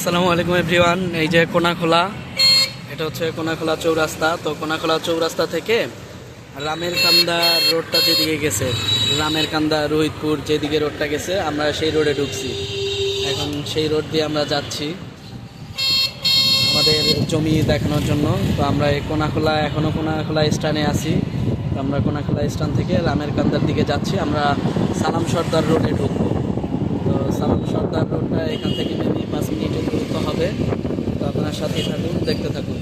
আসসালামু আলাইকুম এভরিওয়ান। এই যে কোনাখোলা, এটা হচ্ছে কোনাখোলা চৌরাস্তা। তো কোনাখোলা চৌরাস্তা থেকে রামের কান্দা রোডটা যেদিকে গেছে, রামের কান্দা রোহিতপুর যেদিকে রোডটা গেছে, আমরা সেই রোডে ঢুকছি। এখন সেই রোড দিয়ে আমরা যাচ্ছি আমাদের জমি দেখানোর জন্য। তো আমরা এই কোনাখোলা, এখনও কোনাখোলা স্ট্যান্ডে আছি। তো আমরা কোনাখোলা স্ট্যান্ড থেকে রামের কান্দার দিকে যাচ্ছি। আমরা সালাম সর্দার রোডে ঢুকবো। তো সালাম সর্দার রোডটা এখান থেকে মেবি 5 মিনিটের দূরত্ব হবে। তো আপনার সাথেই থাকুন, দেখতে থাকুন।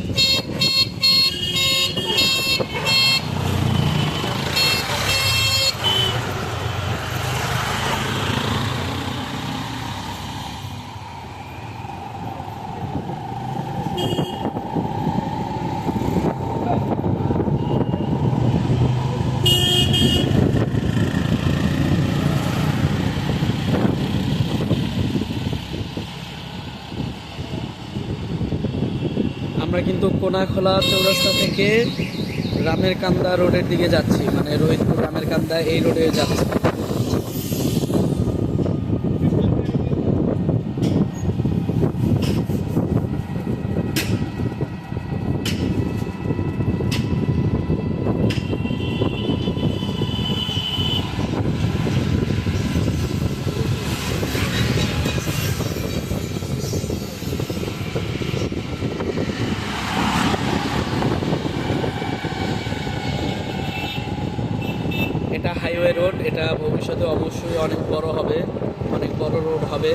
আমরা কিন্তু কোনাখোলা চৌরাস্তা থেকে রামের কান্দা রোডের দিকে যাচ্ছি, মানে রোহিতপুর রামের কান্দা এই রোডে যাচ্ছি। এটা হাইওয়ে রোড, এটা ভবিষ্যতে অবশ্যই অনেক বড় হবে, অনেক বড় রোড হবে।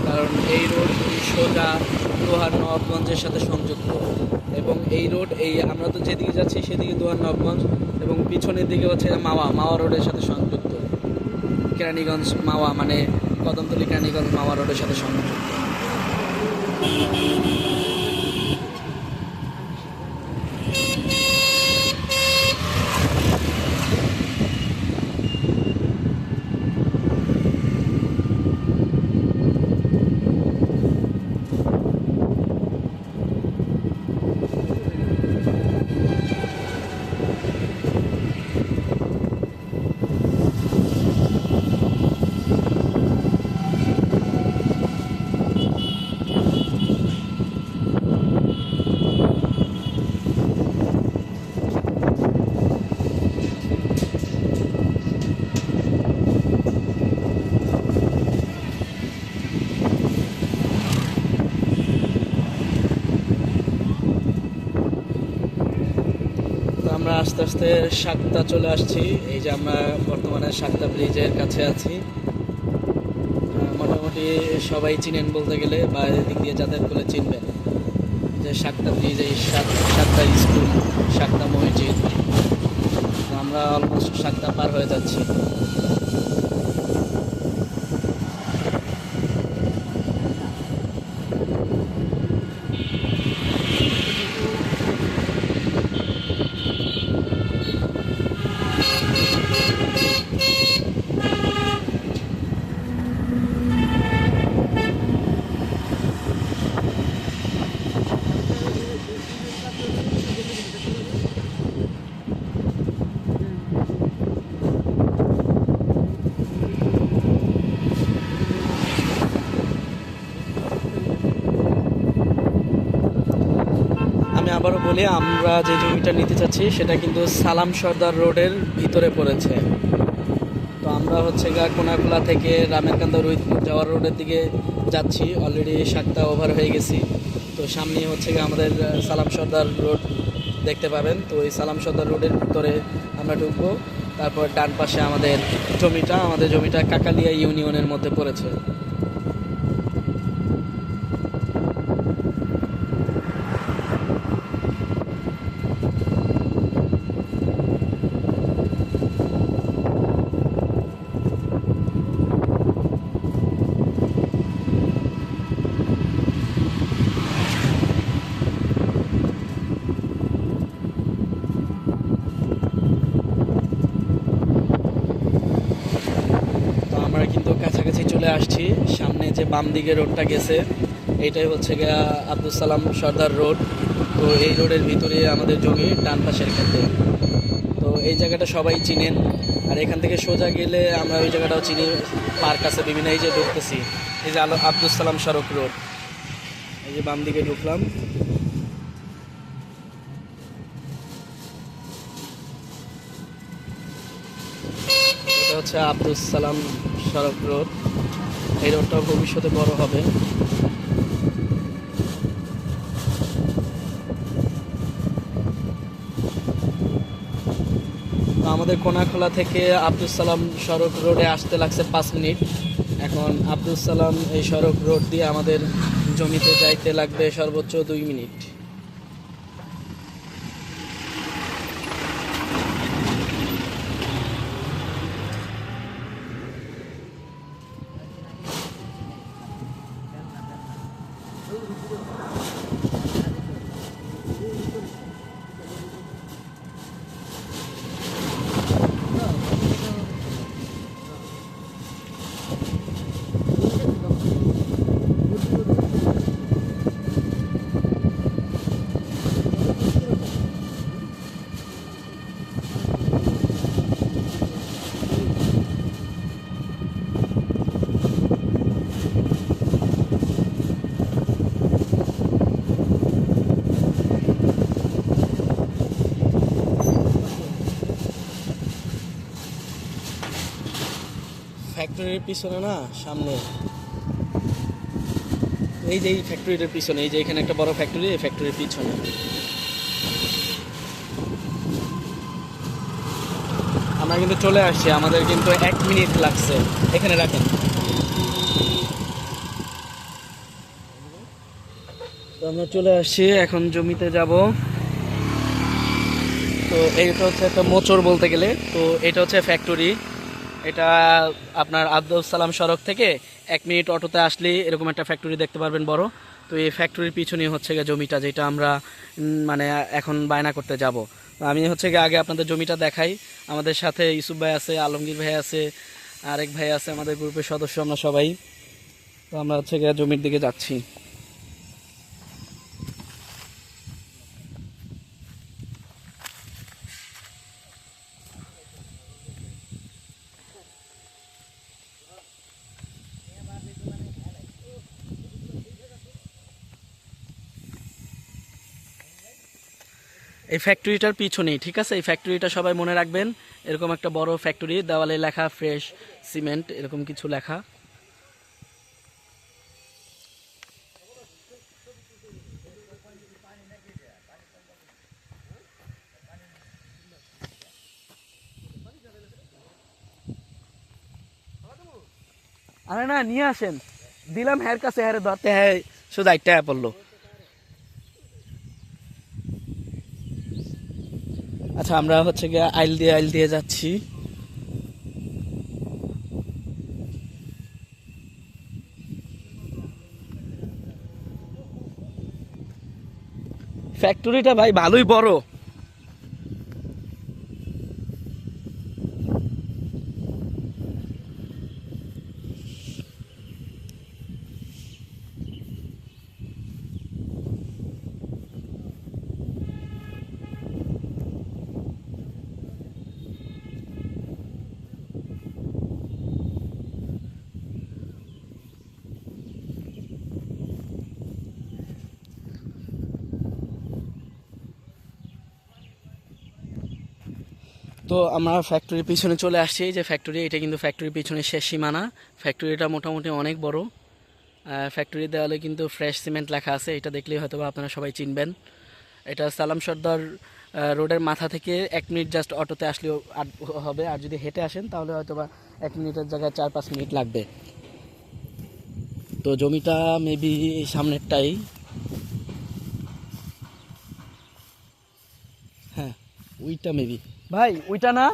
কারণ এই রোড সোজা দোহার নবাবগঞ্জের সাথে সংযুক্ত। এবং এই রোড, এই আমরা তো যেদিকে যাচ্ছি সেদিকে দোহার নবাবগঞ্জ, এবং পিছনের দিকে হচ্ছে মাওয়া, মাওয়া রোডের সাথে সংযুক্ত। কেরানীগঞ্জ মাওয়া, মানে কদমতলী কেরানীগঞ্জ মাওয়া রোডের সাথে সংযুক্ত। তো আমরা আস্তে আস্তে সাকতা চলে আসছি। এই যে আমরা বর্তমানে সাকতা ব্রিজের কাছে আছি। মোটামুটি সবাই চিনেন বলতে গেলে, বা এদিক দিয়ে যাতায়াত করে চিনবেন যে সাকতা ব্রিজ, এই সাকতা স্কুল, সাকতা মসজিদ। তো আমরা অলমোস্ট সাকতা পার হয়ে যাচ্ছি। আমি আবারও বলি, আমরা যে জমিটা নিতে চাচ্ছি সেটা কিন্তু সালাম সর্দার রোডের ভিতরে পড়েছে। তো আমরা হচ্ছে কোনাখোলা থেকে রামেরকান্দা রোহিতপুর যাওয়ার রোডের দিকে যাচ্ছি। অলরেডি সাতটা ওভার হয়ে গেছি। তো সামনে হচ্ছে আমাদের সালাম সর্দার রোড দেখতে পাবেন। তো এই সালাম সর্দার রোডের ভিতরে আমরা ঢুকবো। তারপর ডান পাশে আমাদের জমিটা কাকালিয়া ইউনিয়নের মধ্যে পড়েছে। আমরা কিন্তু কাছাকাছি চলে আসছি। সামনে যে বাম দিকে রোডটা গেছে, এইটাই হচ্ছে গিয়া আব্দুল সালাম সর্দার রোড। তো এই রোডের ভিতরে আমাদের জমি, ডান পাশের ক্ষেত্রে। তো এই জায়গাটা সবাই চিনেন। আর এখান থেকে সোজা গেলে আমরা ওই জায়গাটাও চিনি, পার্ক আছে বিভিন্ন, এই যে ঢুকতেছি, এই যে আব্দুল সালাম সড়ক রোড। এই যে বাম দিকে ঢুকলাম। এটা হচ্ছে আব্দুস সালাম সড়ক রোড। এই রোডটা ভবিষ্যতে বড় হবে। আমাদের কোনাখোলা থেকে আব্দুস সালাম সড়ক রোডে আসতে লাগছে 5 মিনিট। এখন আব্দুস সালাম এই সড়ক রোড দিয়ে আমাদের জমিতে যাইতে লাগবে সর্বোচ্চ 2 মিনিট। ফ্যাক্টরির পিছনে না, সামনে এই যে এই ফ্যাক্টরিটার পিছনে, এই যে এখানে একটা বড় ফ্যাক্টরি, এই ফ্যাক্টরির পিছনে আমরা কিন্তু চলে আসছি। আমাদের কিন্তু 1 মিনিট লাগছে। এখানে রাখেন। তো আমরা চলে আসছি, এখন জমিতে যাব। তো এইটা হচ্ছে একটা মোচড় বলতে গেলে। তো এটা হচ্ছে ফ্যাক্টরি। এটা আপনার আব্দুল সালাম সড়ক থেকে 1 মিনিট অটোতে আসলে এরকম একটা ফ্যাক্টরি দেখতে পারবেন বড়। তো এই ফ্যাক্টরির পিছনেই হচ্ছে গিয়ে জমিটা, যেটা আমরা মানে এখন বায়না করতে যাব। আমি হচ্ছে গিয়ে আগে আপনাদের জমিটা দেখাই। আমাদের সাথে ইউসুফ ভাই আছে, আলমগীর ভাই আছে, আরেক ভাই আছে, আমাদের গ্রুপের সদস্য আমরা সবাই। তো আমরা হচ্ছে গিয়ে জমির দিকে যাচ্ছি। এই ফ্যাক্টরিটার পিছনেই, ঠিক আছে? এই ফ্যাক্টরিটা সবাই মনে রাখবেন। এরকম একটা বড় ফ্যাক্টরি, দেওয়ালে লেখা ফ্রেশ সিমেন্ট, এরকম কিছু লেখা। আরে না, নিয়ে আসেন। দিলাম হ্যার কাছে, হ্যারে ধরতে, হ্যাঁ শুধু একটা পড়লো। আচ্ছা, আমরা হচ্ছে গিয়ে আইল দিয়ে যাচ্ছি। ফ্যাক্টরিটা ভাই ভালোই বড়। তো আমরা ফ্যাক্টরির পিছনে চলে আসছি। এই যে ফ্যাক্টরি, এটা কিন্তু ফ্যাক্টরির পিছনে শেষ সীমানা। ফ্যাক্টরিটা মোটামুটি অনেক বড়। ফ্যাক্টরির দেওয়ালে কিন্তু ফ্রেশ সিমেন্ট লেখা আছে, এটা দেখলেই হয়তো আপনারা সবাই চিনবেন। এটা সালাম সর্দার রোডের মাথা থেকে 1 মিনিট জাস্ট অটোতে আসলেও হবে। আর যদি হেঁটে আসেন তাহলে হয়তো বা 1 মিনিটের জায়গায় 4-5 মিনিট লাগবে। তো জমিটা মেবি সামনেরটাই। হ্যাঁ, ওইটা মেবি। ভাই ওইটা না?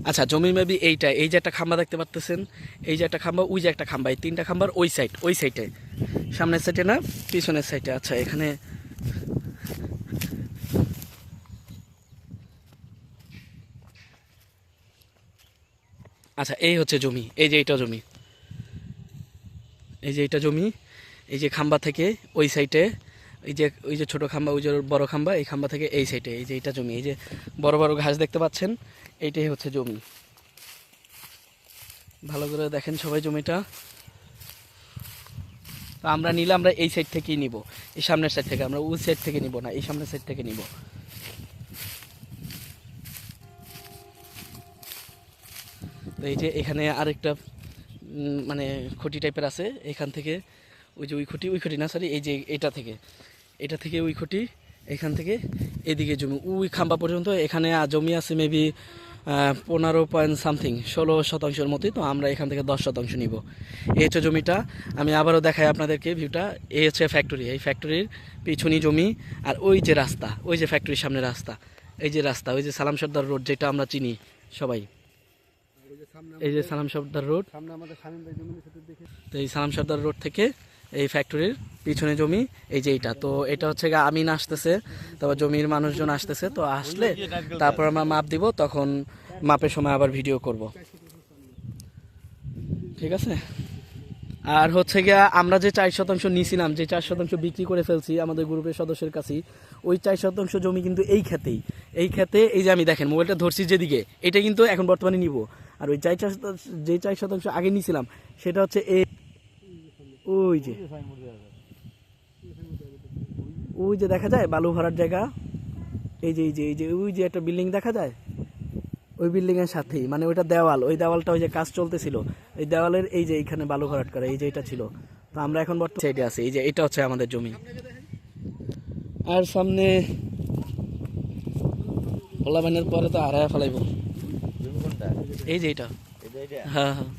আচ্ছা, জমি মেবি এইটা। এই যে একটা খাম্বা দেখতে পারতেছেন, এই যে একটা খাম্বা, ওই যে একটা খাম্বা, এই 3টা খাম্বার ওই সাইড, ওই সাইডে। সামনের সাইডে না, পিছনের সাইডে। আচ্ছা, এখানে আচ্ছা এই হচ্ছে জমি, এই যে এইটা জমি। এই যে এটা জমি, এই যে খাম্বা থেকে ওই সাইডে, ওই যে ছোট খাম্বা, ওই যে বড় খাম্বা, এই খাম্বা থেকে এই সাইডে, এই যে এটা জমি, এই যে বড় বড় ঘাস দেখতে পাচ্ছেন, এইটাই হচ্ছে জমি। ভালো করে দেখেন সবাই জমিটা। তো আমরা নিলে আমরা এই সাইড থেকেই নিব, এই সামনের সাইড থেকে, আমরা ওই সাইড থেকে নিব না, এই সামনের সাইড থেকে নিব। তো এই যে এখানে আরেকটা মানে খুঁটি টাইপের আছে, এখান থেকে ওই যে ওই খুঁটি না সরি, এই যে এটা থেকে ওই খুঁটি, এখান থেকে এদিকে জমি ওই খাম্বা পর্যন্ত। এখানে জমি আছে মেবি 16.something মতোই। তো আমরা এখান থেকে 10% নিব। এই হচ্ছে জমিটা। আমি আবারও দেখাই আপনাদেরকে ভিউটা। এই হচ্ছে ফ্যাক্টরি, এই ফ্যাক্টরির পিছনে জমি, আর ওই যে রাস্তা, ওই যে ফ্যাক্টরির সামনে রাস্তা, এই যে রাস্তা, ওই যে সালাম সর্দার রোড যেটা আমরা চিনি সবাই, এই যে সালাম সর্দার রোড। তো এই সালাম সর্দার রোড থেকে এই ফ্যাক্টরির পিছনে জমি, এই যে এইটা। তো এটা হচ্ছে আমিন আসতেছে, তারপর জমির মানুষজন আসতেছে। তো আসলে তারপর আমরা মাপ দিব, তখন মাপের সময় আবার ভিডিও করব, ঠিক আছে। আর হচ্ছে গিয়া আমরা যে 4% নিয়েছিলাম, যে 4% বিক্রি করে ফেলছি আমাদের গ্রুপের সদস্যের কাছে, ওই 4% জমি কিন্তু এই ক্ষেতেই, এই ক্ষেতে, এই যে আমি দেখেন মোবাইলটা ধরছি যেদিকে, এটা কিন্তু এখন বর্তমানে নিব। আর ওই 4% আগে নিয়েছিলাম সেটা হচ্ছে ওই যে দেখা যায় বালু ভরার জায়গা, এই যে ওই যে একটা বিল্ডিং দেখা যায়, ওই বিল্ডিং এর সাথেই, মানে ওইটা দেওয়াল, ওই দেওয়ালটা ওই যে কাজ চলতেছিল, এই দেওয়ালের এই যে এইখানে বালু ভরাট করে, এই যে এটা ছিল। তো আমরা এখন বর্তমানে সাইডে আছি, এই যে এটা হচ্ছে আমাদের জমি। আর সামনে পোলাবানের পরে তো হারায় ফেলাইব, এই যে এটা, হ্যাঁ হ্যাঁ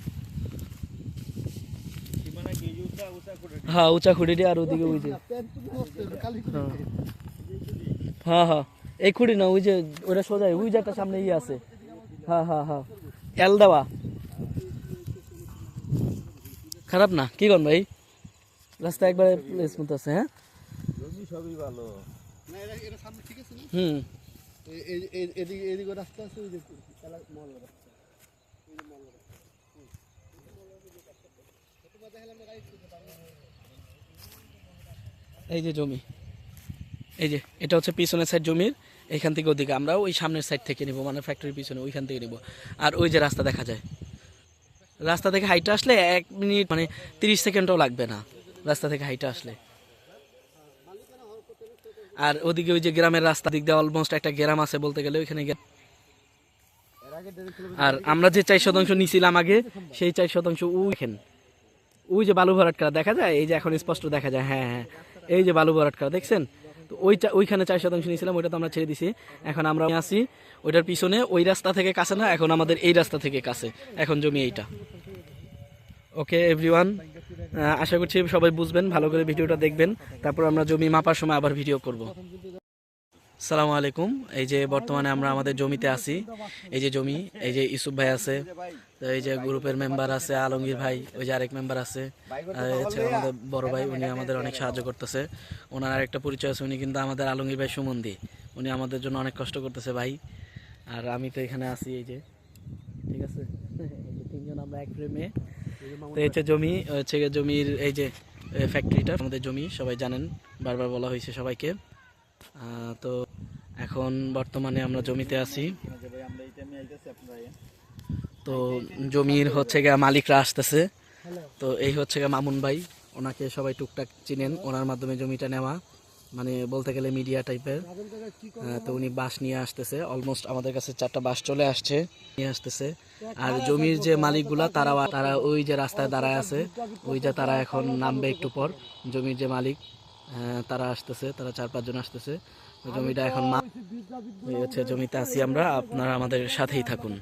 হ্যাঁ, উঁচা খুঁড়ি দিয়ে, আর ওদিকে ওই যে হ্যাঁ হ্যাঁ, এই খুঁড়ি না, ওই যে ওটা সোজা, ওই যে একটা সামনে ইয়ে আছে, হ্যাঁ হ্যাঁ হ্যাঁ, এল দেওয়া। খারাপ না, কি করেন ভাই? রাস্তা একবারে স্মুথ আছে, হ্যাঁ সবই ভালো। হুম। এদিকে রাস্তা আছে, ওই যে এই যে জমি, এই যে এটা হচ্ছে পিছনের সাইড জমির, এখান থেকে ওদিকে আমরা ওই সামনের সাইড থেকে নিব, মানে ফ্যাক্টরির পিছনে ওইখান থেকে নিব। আর ওই যে রাস্তা দেখা যায়, রাস্তা থেকে হাইটে আসলে 1 মিনিট মানে 30 সেকেন্ডও লাগবে না রাস্তা থেকে হাইটে আসলে। আর ওদিকে ওই যে গ্রামের রাস্তা দিক দিয়ে অলমোস্ট একটা গ্রাম আছে বলতে গেলে ওইখানে। আর আমরা যে 4% নিয়েছিলাম আগে, সেই 4% ওইখানে ওই যে বালু ভরাট করা দেখা যায়, এই যে এখন স্পষ্ট দেখা যায়, হ্যাঁ হ্যাঁ, এই যে বালু ভরাট করা দেখছেন। তো ওইখানে 4% নিয়েছিলাম, ওইটা তো আমরা ছেড়ে দিছি। এখন আমরা আসি ওইটার পিছনে, ওই রাস্তা থেকে কাছে না, এখন আমাদের এই রাস্তা থেকে কাছে এখন জমি এইটা। ওকে এভরিওয়ান, আশা করছি সবাই বুঝবেন, ভালো করে ভিডিওটা দেখবেন, তারপর আমরা জমি মাপার সময় আবার ভিডিও করব। সালামু আলাইকুম। এই যে বর্তমানে আমরা আমাদের জমিতে আছি, এই যে জমি, এই যে ইউসুফ ভাই আছে, তো এই যে গ্রুপের মেম্বার আছে আলমগীর ভাই, ওই যে আরেক মেম্বার আছে, আর হচ্ছে আমাদের বড় ভাই, উনি আমাদের অনেক সাহায্য করতেছে। ওনার আরেকটা পরিচয় আছে, উনি কিন্তু আমাদের আলমগীর ভাই সুমন্দি, উনি আমাদের জন্য অনেক কষ্ট করতেছে ভাই। আর আমি তো এখানে আছি, এই যে ঠিক আছে, এই যে 3 জন আমরা এক ফ্রেমে। তো হচ্ছে জমি, হচ্ছে জমির এই যে ফ্যাক্টরিটা আমাদের জমি, সবাই জানেন, বারবার বলা হয়েছে সবাইকে। তো এখন বর্তমানে আমরা জমিতে আছি। তো জমির হচ্ছে গিয়ে মালিকরা আসতেছে। তো এই হচ্ছে গিয়ে মামুন ভাই, ওনাকে সবাই টুকটাক চিনেন, ওনার মাধ্যমে জমিটা নেওয়া, মানে বলতে গেলে মিডিয়া টাইপের। তো উনি বাঁশ নিয়ে আসতেছে, অলমোস্ট আমাদের কাছে 4টা বাঁশ চলে আসছে, নিয়ে আসতেছে। আর জমির যে মালিকগুলা তারা ওই যে রাস্তায় দাঁড়ায় আছে, ওই যে তারা এখন নামবে একটু পর। জমির যে মালিক তারা আসতেছে, তারা 4-5 জন আসতেছে। জমিটা এখন হচ্ছে, জমিতে আছি আমরা, আপনারা আমাদের সাথেই থাকুন।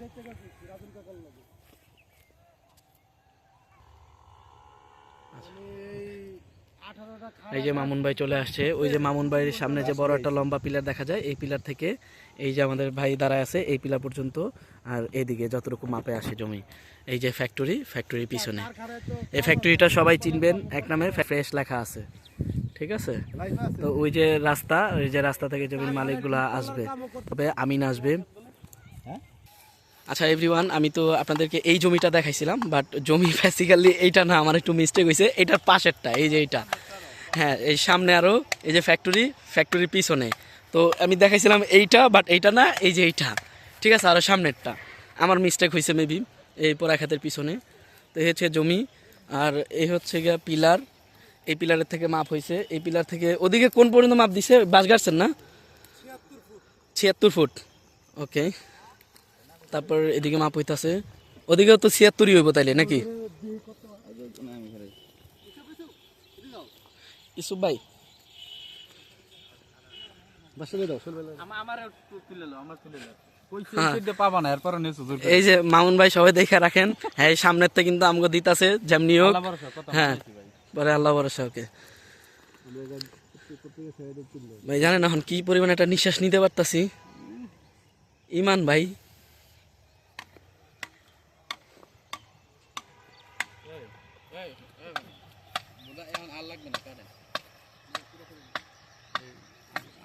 এই যে মামুন ভাই চলে আসছে, ওই যে মামুন ভাইয়ের সামনে যে বড় একটা লম্বা পিলার দেখা যায়, এই পিলার থেকে এই যে আমাদের ভাই দাঁড়ায় আছে এই পিলার পর্যন্ত, আর এইদিকে যতটুকু মাপে আসে জমি, এই যে ফ্যাক্টরির পিছনে। এই ফ্যাক্টরিটা সবাই চিনবেন, এক নামে ফ্রেশ লেখা আছে, ঠিক আছে। তো ওই যে রাস্তা থেকে জমির মালিকগুলা আসবে, তবে আমিন আসবে, আচ্ছা এভরিওয়ান, আমি তো আপনাদেরকে এই জমিটা দেখাইছিলাম, বাট জমি বেসিক্যালি এইটা না, আমার একটু মিস্টেক হয়েছে। এটার পাশেরটা, এই যে এইটা, হ্যাঁ এই সামনে আরও এই যে ফ্যাক্টরির পিছনে। তো আমি দেখাইছিলাম এইটা, বাট এইটা না, এই যে এইটা, ঠিক আছে, আরও সামনেরটা। আমার মিস্টেক হয়েছে মেবি, এই পোড়া খাতের পিছনে। তো এই হচ্ছে জমি, আর এই হচ্ছে গিয়া পিলার। এই পিলারের থেকে মাপ হয়েছে, এই পিলার থেকে ওদিকে কোন পর্যন্ত মাপ দিছে, বাঁশ গাড়ছেন না? 76 ফুট, ওকে। তারপর এদিকে মাপ হইতাছে, ওদিকেও তো 76ই হইব তাইলে নাকি? ইসুফ ভাই এই যে মামুন ভাই সবাই দেখে রাখেন, হ্যাঁ সামনের থেকে কিন্তু আমাকে দিতাছে যেমনি হোক, হ্যাঁ পরে আল্লাহ ভরসা। ওকে ভাই, জানেন এখন কি পরিমাণ একটা নিঃশ্বাস নিতে পারতাছি, ইমান ভাই।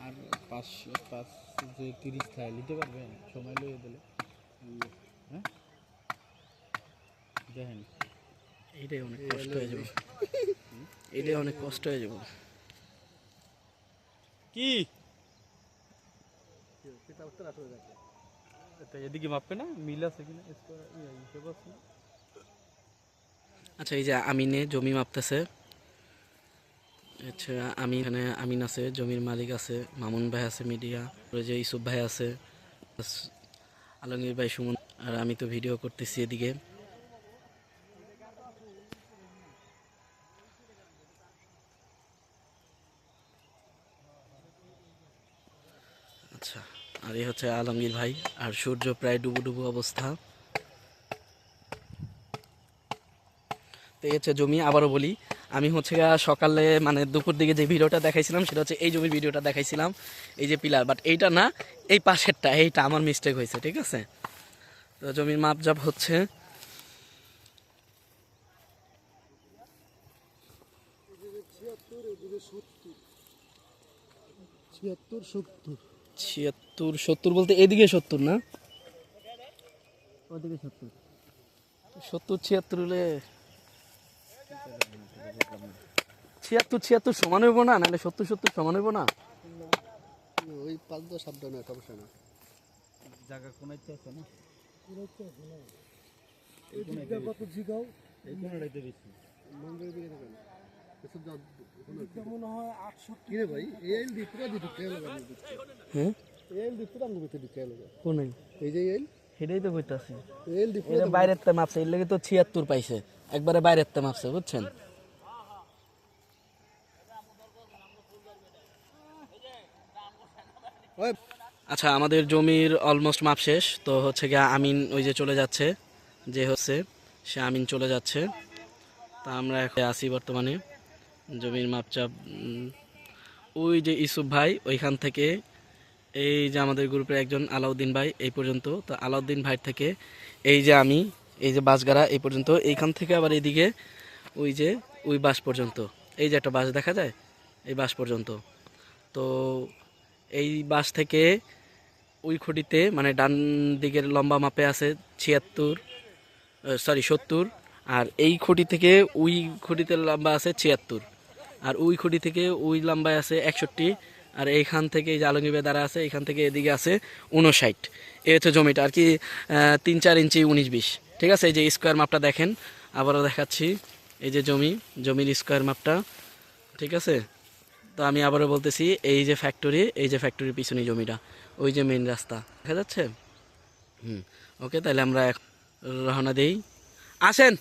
আর 5 যে 30 খাই নিতে পারবেন সময় লইয়ে দিলে, হ্যাঁ দেখেন এইটাই অনেক কষ্ট হয়ে যাবে, এইটাই অনেক কষ্ট হয়ে যাবে। কি এদিকে মাপবে না, মিল আছে কিনা হিসেব আছে না? আচ্ছা এই যে আমিনে জমি মাপতেছে, আচ্ছা আমি এখানে আমিন আছে, জমির মালিক আছে, মামুন ভাই আছে, মিডিয়া, ওই যে ইসুফ ভাই আছে, আলমগীর ভাই, সুমন, আর আমি তো ভিডিও করতেছি এদিকে। আচ্ছা, আর এই হচ্ছে আলমগীর ভাই, আর সূর্য প্রায় ডুবু ডুবু অবস্থা। তো এই হচ্ছে জমি। আবারও বলি, আমি হচ্ছে সকালে মানে দুপুর দিকে যে ভিডিওটা দেখাইছিলাম সেটা হচ্ছে এই জমির ভিডিওটা দেখাইছিলাম, এই যে পিলার, বাট এইটা না, এই পাশেরটা, এইটা আমার মিস্টেক হয়েছে, ঠিক আছে। তো জমির মাপ জাপ হচ্ছে, ছিয়াত্তর 70 বলতে এদিকে 70 না, ওদিকে 70 76 হলে 76 সমান হইব না, নাহলে 70 সমান হইব না। ওই 5-10 সাবধানে সমস্যা না। জায়গা কোনাইতে আছে না, এই দিকটা কত জিগাও, এই কোনাটাইতে বেশি মন্দিরের দিকে দেখেন এসব যা মনে হয় 68 কি রে ভাই, এই দি পুরো দি ঢুকে গেল, হ্যাঁ এই দি পুরো আঙ্গুল ভিতরে ঢুকে গেল। কোনাই এই যে এই সেটাই তো কইতাছি, এই দি পুরো এটা বাইরের তে মাপছে, এর লাগি তো 76 পাইছে, একবারে বাইরের তে মাপছে, বুঝছেন। ওই আচ্ছা আমাদের জমির অলমোস্ট মাপ শেষ, তো হচ্ছে গিয়ে আমিন ওই যে চলে যাচ্ছে, যে হচ্ছে সে আমিন চলে যাচ্ছে। তা আমরা এখন আছি বর্তমানে জমির মাপচাপ, ওই যে ইসুফ ভাই ওইখান থেকে, এই যে আমাদের গ্রুপের একজন আলাউদ্দিন ভাই এই পর্যন্ত, তো আলাউদ্দিন ভাই থেকে এই যে আমি, এই যে বাঁশগাড়া এই পর্যন্ত, এইখান থেকে আবার এইদিকে ওই যে ওই বাঁশ পর্যন্ত, এই যে একটা বাঁশ দেখা যায়, এই বাঁশ পর্যন্ত। তো এই বাঁশ থেকে ওই খুঁটিতে মানে ডান দিকের লম্বা মাপে আছে 70, আর এই খুঁটি থেকে ওই খুঁটিতে লম্বা আছে 76, আর ওই খুঁটি থেকে ওই লম্বায় আছে 61, আর এইখান থেকে এই যে আলমগীর ভাই দ্বারা আছে, এখান থেকে এদিকে আছে 59। এই হচ্ছে জমিটা আর কি, 3-4 ইঞ্চি 19-20, ঠিক আছে। এই যে স্কোয়ার মাপটা দেখেন, আবারও দেখাচ্ছি, এই যে জমির স্কোয়ার মাপটা, ঠিক আছে। তো আমি আবারও বলতেছি, এই যে ফ্যাক্টরির পিছনে জমিটা, ওই যে মেইন রাস্তা দেখা যাচ্ছে। ওকে, তাহলে আমরা রওনা দেই, আসেন।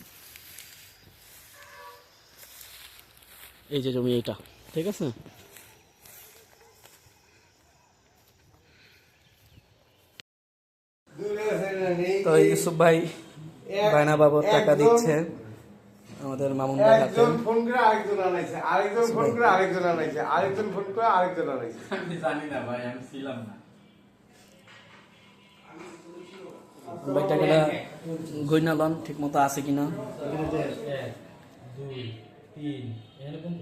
এই যে জমি এইটা, ঠিক আছে। তো ইউসুফ ভাই বায়না বাবদ টাকা দিচ্ছে আমাদের মামুন ভাই হাতে। একজন ফোন করে আরেকজন আনাইছে, আরেকজন ফোন করে আরেকজন আনাইছে, আরেকজন ফোন করে আরেকজন আনাইছে। আমি জানি না ভাই, আমি ছিলাম না। ভাই টাকাটা গইনা লন ঠিক মতো আছে কিনা। 1 2 3 এখানে কোন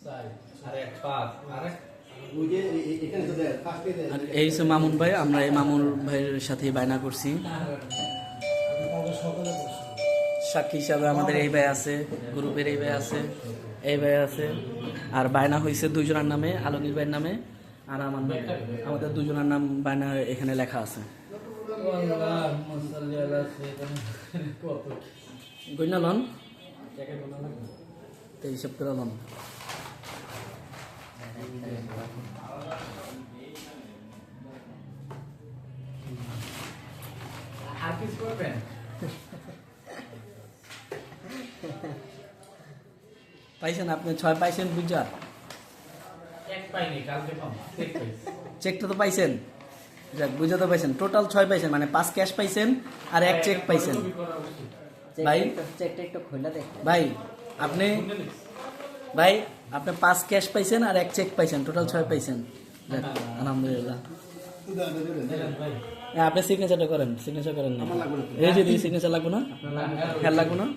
4 আর 1 5 আর আর এই হচ্ছে মামুন ভাই, আমরা এই মামুন ভাইয়ের সাথে বায়না করছি। সাক্ষী হিসাবে আমাদের এই ভাই আছে, গ্রুপের এই ভাই আছে, এই ভাই আছে। আর বায়না হয়েছে দুজনের নামে, আলমগীর ভাইয়ের নামে আর আমার নামে। আমাদের দুজনের নাম বায়না এখানে লেখা আছে। গইনা লন তো হিসাব করে লন। আর কিছু করবেন? পাইছেন আপনি 6 পাইছেন বুঝার এক পাইনি, কালকে পাবো। ঠিক আছে। চেকটা তো পাইছেন, যাক বুঝা তো পাইছেন। টোটাল 6 পাইছেন, মানে 5 ক্যাশ পাইছেন আর 1 চেক পাইছেন। ভাই চেকটা একটু খুলে দেখ। ভাই আপনি 5 ক্যাশ পাইছেন আর 1 চেক পাইছেন, টোটাল 6 পাইছেন। যাক, আলহামদুলিল্লাহ। আপনি সিগনেচারটা করেন, সিগনেচার করেন না। এই যে সিগনেচার লাগবে না, খেয়াল লাগবে না।